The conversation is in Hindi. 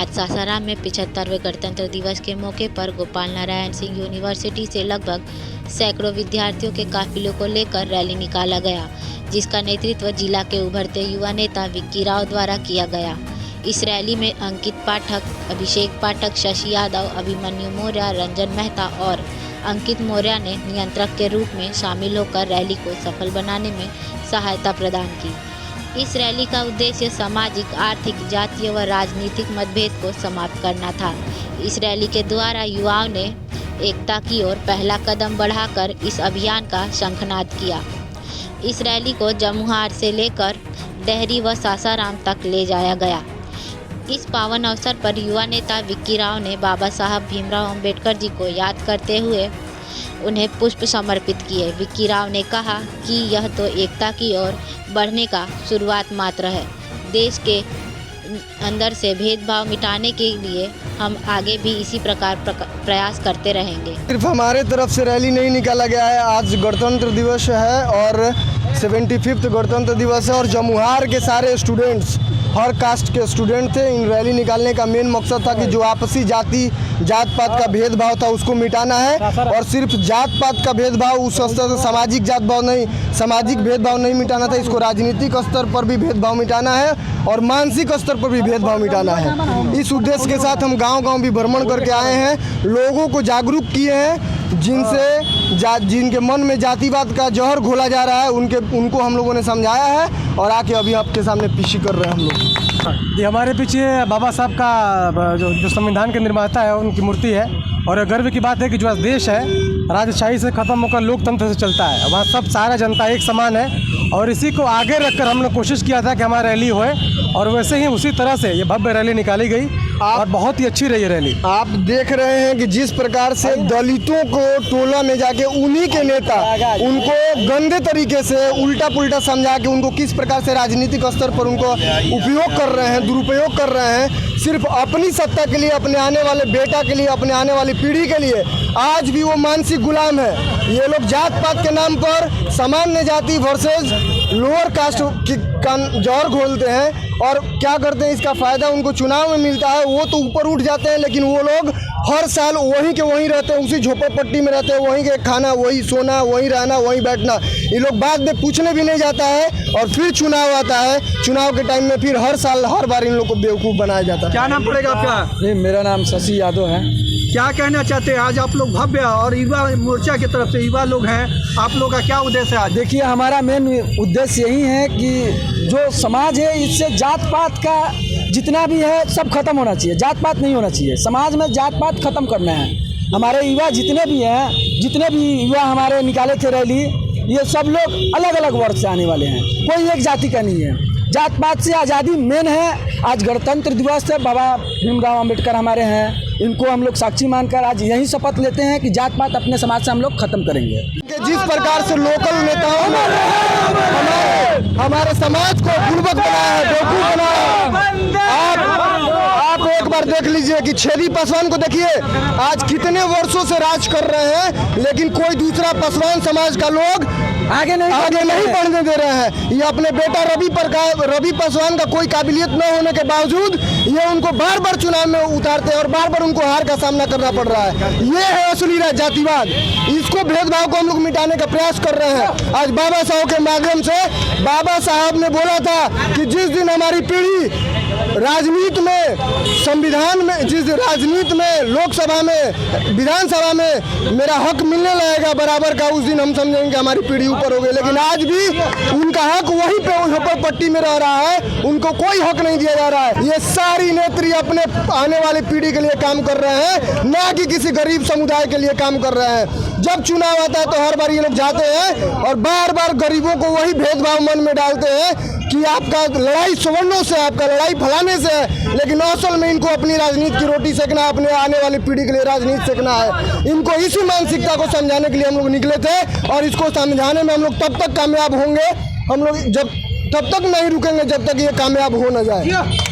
आज सासाराम में 75वें गणतंत्र दिवस के मौके पर गोपाल नारायण सिंह यूनिवर्सिटी से लगभग सैकड़ों विद्यार्थियों के काफिलों को लेकर रैली निकाला गया, जिसका नेतृत्व जिला के उभरते युवा नेता विक्की राव द्वारा किया गया। इस रैली में अंकित पाठक, अभिषेक पाठक, शशि यादव, अभिमन्यु मौर्य, रंजन मेहता और अंकित मौर्य ने नियंत्रक के रूप में शामिल होकर रैली को सफल बनाने में सहायता प्रदान की। इस रैली का उद्देश्य सामाजिक, आर्थिक, जातीय व राजनीतिक मतभेद को समाप्त करना था। इस रैली के द्वारा युवाओं ने एकता की ओर पहला कदम बढ़ाकर इस अभियान का शंखनाद किया। इस रैली को जमुहार से लेकर डेहरी व सासाराम तक ले जाया गया। इस पावन अवसर पर युवा नेता विक्की राव ने बाबा साहब भीमराव अंबेडकर जी को याद करते हुए उन्हें पुष्प समर्पित किए। विक्की राव ने कहा कि यह तो एकता की ओर बढ़ने का शुरुआत मात्र है। देश के अंदर से भेदभाव मिटाने के लिए हम आगे भी इसी प्रकार प्रयास करते रहेंगे। सिर्फ हमारे तरफ से रैली नहीं निकाला गया है। आज गणतंत्र दिवस है और 75वां गणतंत्र दिवस है और जमुहार के सारे स्टूडेंट्स, हर कास्ट के स्टूडेंट थे। इन रैली निकालने का मेन मकसद था कि जो आपसी जात पात का भेदभाव था उसको मिटाना है और सिर्फ जात पात का भेदभाव, उस स्तर से सामाजिक भेदभाव नहीं मिटाना था। इसको राजनीतिक स्तर पर भी भेदभाव मिटाना है और मानसिक स्तर पर भी भेदभाव मिटाना है। इस उद्देश्य के साथ हम गांव-गांव भी भ्रमण करके आए हैं, लोगों को जागरूक किए हैं। जिनके मन में जातिवाद का जहर घोला जा रहा है उनको हम लोगों ने समझाया है और आके अभी आपके सामने पेशी कर रहे हैं हम लोग। ये हमारे पीछे बाबा साहब का जो संविधान के निर्माता है उनकी मूर्ति है और गर्व की बात है कि जो देश है राजशाही से ख़त्म होकर लोकतंत्र से चलता है। वहाँ सब सारा जनता एक समान है और इसी को आगे रखकर हमने कोशिश किया था कि हमारी रैली होए और वैसे ही उसी तरह से ये भव्य रैली निकाली गई और बहुत ही अच्छी रही रैली। आप देख रहे हैं कि जिस प्रकार से दलितों को टोला में जाके उन्हीं के नेता उनको गंदे तरीके से उल्टा पुल्टा समझा के उनको किस प्रकार से राजनीतिक स्तर पर उनको उपयोग कर रहे हैं, दुरुपयोग कर रहे हैं, सिर्फ अपनी सत्ता के लिए, अपने आने वाले बेटा के लिए, अपने आने वाली पीढ़ी के लिए। आज भी वो मानसिक गुलाम है। ये लोग जात पात के नाम पर सामान्य जाति वर्सेस लोअर कास्ट की जौहर घोलते हैं और क्या करते हैं, इसका फ़ायदा उनको चुनाव में मिलता है। वो तो ऊपर उठ जाते हैं, लेकिन वो लोग हर साल वहीं के वहीं रहते हैं, उसी झोपड़पट्टी में रहते हैं, वहीं के खाना, वहीं सोना, वहीं रहना, वहीं बैठना। ये लोग बाद में पूछने भी नहीं जाता है और फिर चुनाव आता है। चुनाव के टाइम में फिर हर साल हर बार इन लोग को बेवकूफ़ बनाया जाता है। क्या नाम पड़ेगा आपका? नहीं, मेरा नाम शशि यादव है। क्या कहना चाहते हैं? आज आप लोग भव्य और युवा मोर्चा की तरफ से युवा लोग हैं, आप लोग का क्या उद्देश्य है आज? देखिए, हमारा मेन उद्देश्य यही है कि जो समाज है इससे जात पात का जितना भी है सब खत्म होना चाहिए। जात पात नहीं होना चाहिए, समाज में जात पात खत्म करना है। हमारे युवा जितने भी युवा हमारे निकाले थे रैली, ये सब लोग अलग अलग वर्ग से आने वाले हैं, कोई एक जाति का नहीं है। जात पात से आज़ादी मेन है। आज गणतंत्र दिवस है, बाबा भीमराव अंबेडकर हमारे हैं, इनको हम लोग साक्षी मानकर आज यही शपथ लेते हैं कि जात पात अपने समाज से हम लोग खत्म करेंगे। जिस प्रकार से लोकल नेताओं ने हमारे समाज को गुणवत बनाया है, बेवकूफ बनाया है। आप एक बार देख लीजिए कि छेदी पासवान को देखिए, आज कितने वर्षों से राज कर रहे हैं, लेकिन कोई दूसरा पासवान समाज का लोग आगे नहीं बढ़ने दे रहे हैं। ये अपने बेटा रवि पासवान का कोई काबिलियत न होने के बावजूद ये उनको बार बार चुनाव में उतारते हैं और बार बार उनको हार का सामना करना पड़ रहा है। ये है असली जातिवाद। इसको भेदभाव को हम लोग मिटाने का प्रयास कर रहे हैं। आज बाबा साहब के माध्यम से बाबा साहब ने बोला था कि जिस दिन हमारी पीढ़ी राजनीति में, संविधान में, जिस राजनीति में, लोकसभा में, विधानसभा में मेरा हक मिलने लगेगा बराबर का, उस दिन हम समझेंगे हमारी पीढ़ी ऊपर हो गई। लेकिन आज भी उनका हक वहीं पे झोपड़पट्टी में रह रहा है, उनको कोई हक नहीं दिया जा रहा है। ये सारी नेत्री अपने आने वाली पीढ़ी के लिए काम कर रहे हैं, ना कि किसी गरीब समुदाय के लिए काम कर रहे हैं। जब चुनाव आता है तो हर बार ये लोग जाते हैं और बार बार गरीबों को वही भेदभाव मन में डालते हैं कि आपका लड़ाई सवर्णों से, आपका लड़ाई फलाने से है, लेकिन असल में इनको अपनी राजनीति की रोटी सेकना, अपने आने वाली पीढ़ी के लिए राजनीति सेकना है। इनको इसी मानसिकता को समझाने के लिए हम लोग निकले थे और इसको समझाने में हम लोग तब तक कामयाब होंगे, हम लोग तब तक नहीं रुकेंगे जब तक ये कामयाब हो न जाए।